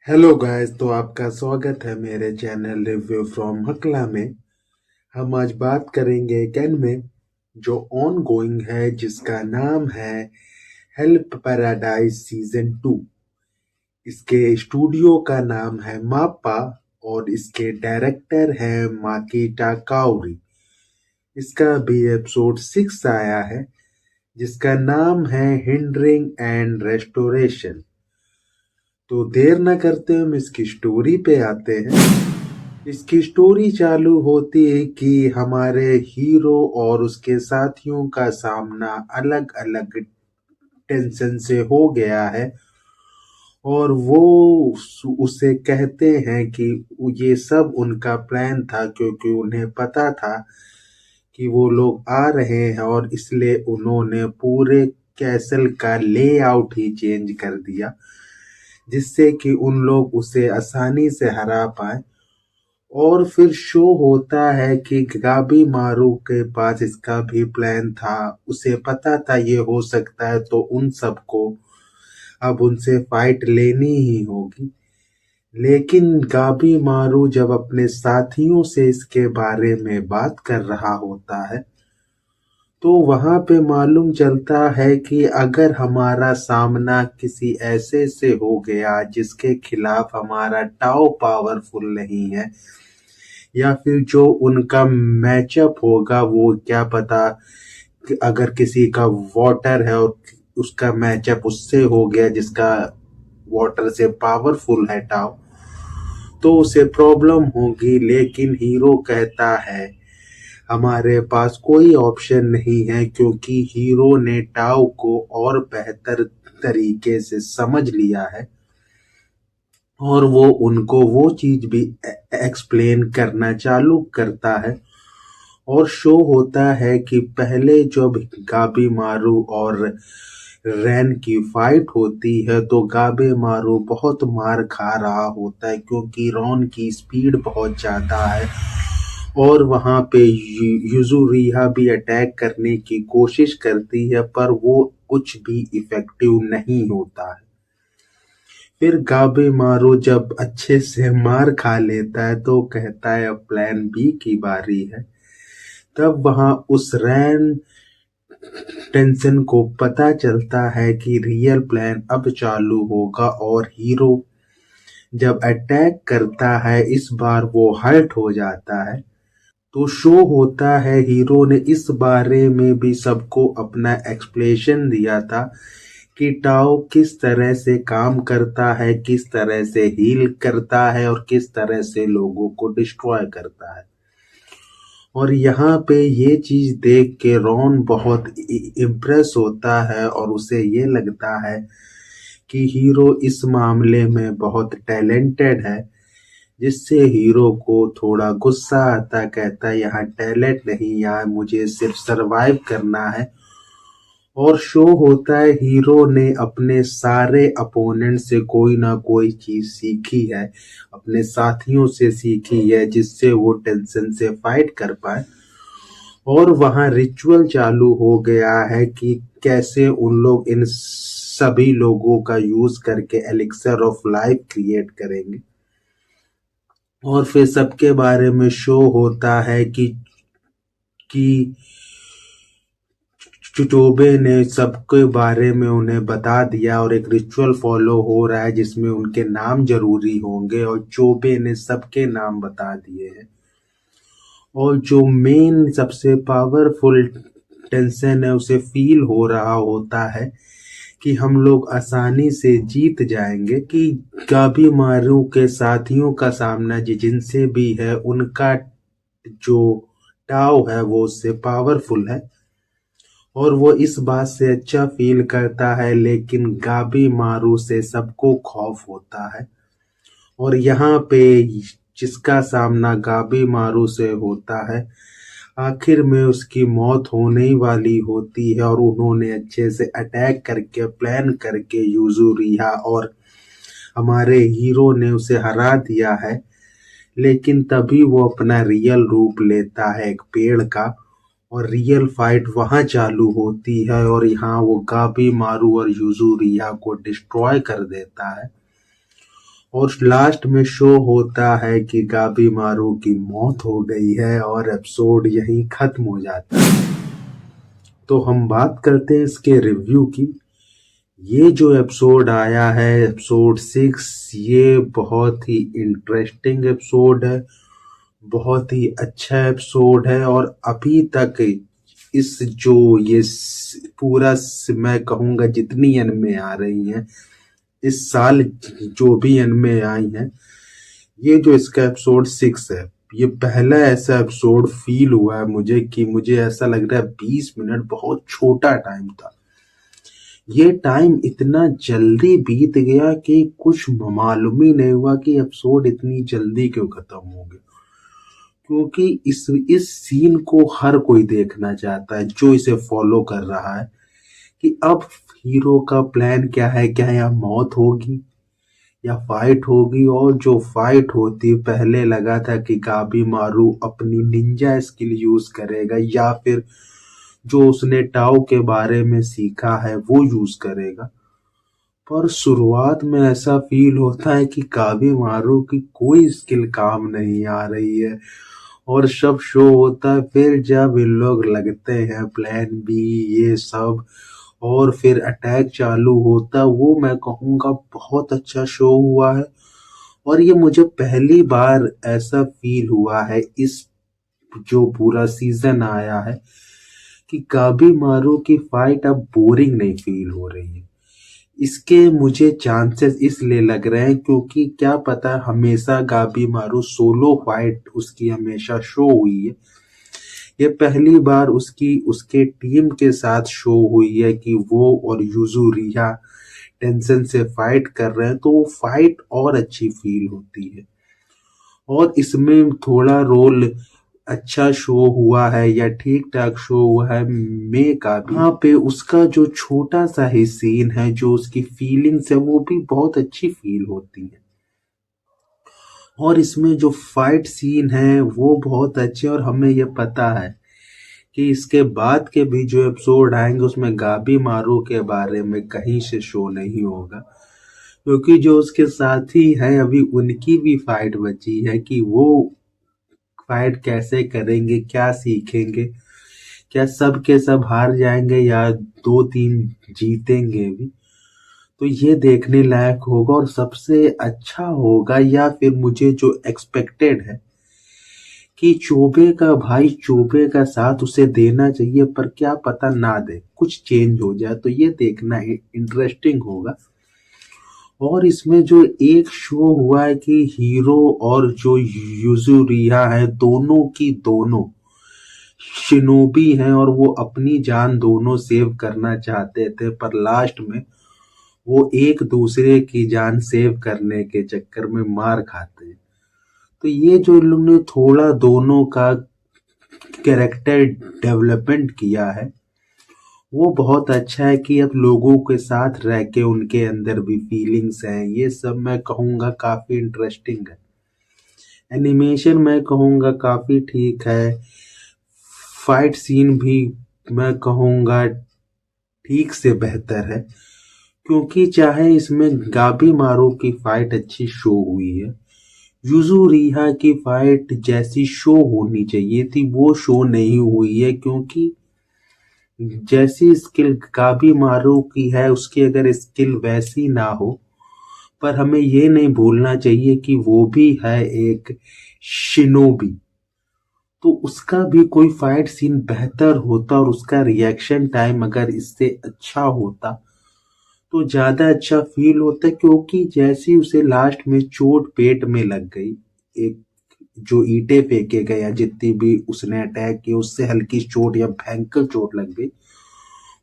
Hello guys, तो आपका स्वागत है मेरे चैनल रिव्यू फ्रॉम हकला में। हम आज बात करेंगे एक एनिमे जो ऑन गोइंग है, जिसका नाम है हेल्प पैराडाइज सीजन 2। इसके स्टूडियो का नाम है माप्पा और इसके डायरेक्टर है माकिटा काओरी। इसका भी एपिसोड 6 आया है, जिसका नाम है हिंडरिंग एंड रेस्टोरेशन। तो देर न करते हम इसकी स्टोरी पे आते हैं। इसकी स्टोरी चालू होती है कि हमारे हीरो और उसके साथियों का सामना अलग अलग टेंशन से हो गया है, और वो उसे कहते हैं कि ये सब उनका प्लान था, क्योंकि उन्हें पता था कि वो लोग आ रहे हैं, और इसलिए उन्होंने पूरे कैसल का लेआउट ही चेंज कर दिया, जिससे कि उन लोग उसे आसानी से हरा पाए। और फिर शो होता है कि गाबी मारू के पास इसका भी प्लान था। उसे पता था ये हो सकता है, तो उन सबको अब उनसे फाइट लेनी ही होगी। लेकिन गाबी मारू जब अपने साथियों से इसके बारे में बात कर रहा होता है, तो वहां पे मालूम चलता है कि अगर हमारा सामना किसी ऐसे से हो गया जिसके खिलाफ हमारा टाओ पावरफुल नहीं है, या फिर जो उनका मैचअप होगा, वो क्या पता कि अगर किसी का वाटर है और उसका मैचअप उससे हो गया जिसका वाटर से पावरफुल है टाओ, तो उसे प्रॉब्लम होगी। लेकिन हीरो कहता है हमारे पास कोई ऑप्शन नहीं है, क्योंकि हीरो ने टाओ को और बेहतर तरीके से समझ लिया है, और वो उनको वो चीज भी एक्सप्लेन करना चालू करता है। और शो होता है कि पहले जब गाबी मारू और रैन की फाइट होती है, तो गाबे मारू बहुत मार खा रहा होता है, क्योंकि रॉन की स्पीड बहुत ज्यादा है, और वहां पे युजुरिहा भी अटैक करने की कोशिश करती है, पर वो कुछ भी इफेक्टिव नहीं होता है। फिर गाबे मारू जब अच्छे से मार खा लेता है, तो कहता है अब प्लान बी की बारी है। तब वहां उस रैन टेंशन को पता चलता है कि रियल प्लान अब चालू होगा, और हीरो जब अटैक करता है इस बार वो हर्ट हो जाता है। तो शो होता है हीरो ने इस बारे में भी सबको अपना एक्सप्लेनेशन दिया था कि टाओ किस तरह से काम करता है, किस तरह से हील करता है, और किस तरह से लोगों को डिस्ट्रॉय करता है। और यहाँ पे ये चीज देख के रॉन बहुत इम्प्रेस होता है, और उसे ये लगता है कि हीरो इस मामले में बहुत टैलेंटेड है, जिससे हीरो को थोड़ा गुस्सा आता। कहता है यहाँ टैलेंट नहीं, यहाँ मुझे सिर्फ सरवाइव करना है। और शो होता है हीरो ने अपने सारे अपोनेंट से कोई ना कोई चीज सीखी है, अपने साथियों से सीखी है, जिससे वो टेंशन से फाइट कर पाए। और वहां रिचुअल चालू हो गया है कि कैसे उन लोग इन सभी लोगों का यूज करके एलिक्सर ऑफ लाइफ क्रिएट करेंगे। और फिर सबके बारे में शो होता है कि चुचोबे ने सबके बारे में उन्हें बता दिया, और एक रिचुअल फॉलो हो रहा है जिसमें उनके नाम जरूरी होंगे, और चोबे ने सबके नाम बता दिए हैं। और जो मेन सबसे पावरफुल टेंशन है, उसे फील हो रहा होता है कि हम लोग आसानी से जीत जाएंगे, कि गाबी मारू के साथियों का सामना जिनसे भी है, उनका जो टाव है वो उससे पावरफुल है, और वो इस बात से अच्छा फील करता है। लेकिन गाबी मारू से सबको खौफ होता है, और यहाँ पे जिसका सामना गाबी मारू से होता है, आखिर में उसकी मौत होने ही वाली होती है, और उन्होंने अच्छे से अटैक करके प्लान करके यूजुरिहा और हमारे हीरो ने उसे हरा दिया है। लेकिन तभी वो अपना रियल रूप लेता है एक पेड़ का, और रियल फाइट वहां चालू होती है, और यहाँ वो गाबी मारू और युजुरिया को डिस्ट्रॉय कर देता है। और लास्ट में शो होता है कि गाबी मारू की मौत हो गई है और एपिसोड यहीं खत्म हो जाता है। तो हम बात करते हैं इसके रिव्यू की। ये जो एपिसोड आया है एपिसोड 6, ये बहुत ही इंटरेस्टिंग एपिसोड है, बहुत ही अच्छा एपिसोड है। और अभी तक इस जो ये पूरा मैं कहूँगा जितनी एनिमे आ रही हैं इस साल, जो भी एनिमे आई हैं, ये जो इसका एपिसोड 6 है, ये पहला ऐसा एपिसोड फील हुआ है मुझे कि मुझे ऐसा लग रहा है 20 मिनट बहुत छोटा टाइम था। ये टाइम इतना जल्दी बीत गया कि कुछ मालूम ही नहीं हुआ कि एपिसोड इतनी जल्दी क्यों खत्म हो गया। क्योंकि इस सीन को हर कोई देखना चाहता है जो इसे फॉलो कर रहा है कि अब हीरो का प्लान क्या है, क्या यहाँ मौत होगी या फाइट होगी। और जो फाइट होती, पहले लगा था कि गाबी मारू अपनी निंजा स्किल यूज करेगा या फिर जो उसने टाओ के बारे में सीखा है वो यूज करेगा, पर शुरुआत में ऐसा फील होता है कि गाबी मारू की कोई स्किल काम नहीं आ रही है। और सब शो होता है फिर जब इन लोग लगते हैं प्लान बी ये सब और फिर अटैक चालू होता, वो मैं कहूँगा बहुत अच्छा शो हुआ है। और ये मुझे पहली बार ऐसा फील हुआ है इस जो पूरा सीजन आया है कि गाबी मारू की फाइट अब बोरिंग नहीं फील हो रही है। इसके मुझे चांसेस इसलिए लग रहे हैं क्योंकि क्या पता हमेशा गाबी मारू सोलो फाइट उसकी हमेशा शो हुई है, ये पहली बार उसके टीम के साथ शो हुई है कि वो और युजुरिया टेंशन से फाइट कर रहे हैं, तो वो फाइट और अच्छी फील होती है। और इसमें थोड़ा रोल अच्छा शो हुआ है या ठीक ठाक शो हुआ है मे का भी। यहाँ पे उसका जो छोटा सा ही सीन है, जो उसकी फीलिंग्स है, वो भी बहुत अच्छी फील होती है। और इसमें जो फाइट सीन है वो बहुत अच्छे, और हमें ये पता है कि इसके बाद के भी जो एपिसोड आएंगे उसमें गाबी मारू के बारे में कहीं से शो नहीं होगा, क्योंकि जो उसके साथी हैं अभी उनकी भी फाइट बची है कि वो फाइट कैसे करेंगे, क्या सीखेंगे, क्या सब के सब हार जाएंगे या 2-3 जीतेंगे भी। तो ये देखने लायक होगा। और सबसे अच्छा होगा या फिर मुझे जो एक्सपेक्टेड है कि चोबे का भाई चोबे का साथ उसे देना चाहिए, पर क्या पता ना दे, कुछ चेंज हो जाए, तो ये देखना इंटरेस्टिंग होगा। और इसमें जो एक शो हुआ है कि हीरो और जो युजुरिया है दोनों की दोनों शिनोबी हैं और वो अपनी जान दोनों सेव करना चाहते थे, पर लास्ट में वो एक दूसरे की जान सेव करने के चक्कर में मार खाते हैं। तो ये जो इन लोग ने थोड़ा दोनों का कैरेक्टर डेवलपमेंट किया है वो बहुत अच्छा है कि अब लोगों के साथ रह के उनके अंदर भी फीलिंग्स हैं, ये सब मैं कहूँगा काफी इंटरेस्टिंग है। एनिमेशन मैं कहूँगा काफी ठीक है, फाइट सीन भी मैं कहूँगा ठीक से बेहतर है, क्योंकि चाहे इसमें गाबी मारू की फाइट अच्छी शो हुई है, युजुरिहा की फाइट जैसी शो होनी चाहिए थी वो शो नहीं हुई है। क्योंकि जैसी स्किल गाबी मारू की है उसकी अगर स्किल वैसी ना हो, पर हमें ये नहीं भूलना चाहिए कि वो भी है एक शिनोबी, तो उसका भी कोई फाइट सीन बेहतर होता और उसका रिएक्शन टाइम अगर इससे अच्छा होता तो ज्यादा अच्छा फील होता। क्योंकि जैसी उसे लास्ट में चोट पेट में लग गई, एक जो ईंटें फेंके गए या जितनी भी उसने अटैक किया उससे हल्की चोट या भयंकर चोट लग गई,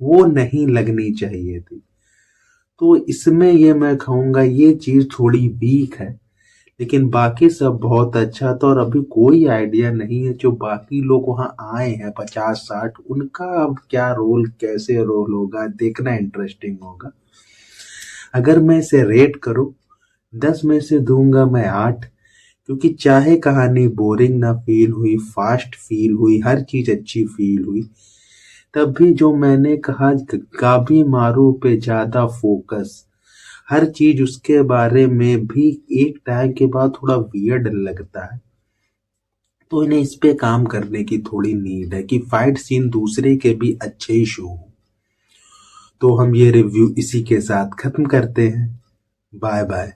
वो नहीं लगनी चाहिए थी। तो इसमें ये मैं कहूँगा ये चीज थोड़ी वीक है, लेकिन बाकी सब बहुत अच्छा था। और अभी कोई आइडिया नहीं है जो बाकी लोग वहां आए हैं 50-60, उनका अब क्या रोल कैसे रोल होगा, देखना इंटरेस्टिंग होगा। अगर मैं इसे रेट करूं 10 में से दूंगा मैं 8, क्योंकि चाहे कहानी बोरिंग ना फील हुई, फास्ट फील हुई, हर चीज अच्छी फील हुई, तब भी जो मैंने कहा गाबी मारू पे ज्यादा फोकस हर चीज उसके बारे में भी एक टाइम के बाद थोड़ा वियर्ड लगता है। तो इन्हें इस पे काम करने की थोड़ी नीड है कि फाइट सीन दूसरे के भी अच्छे ही शो हो। तो हम ये रिव्यू इसी के साथ खत्म करते हैं। Bye bye.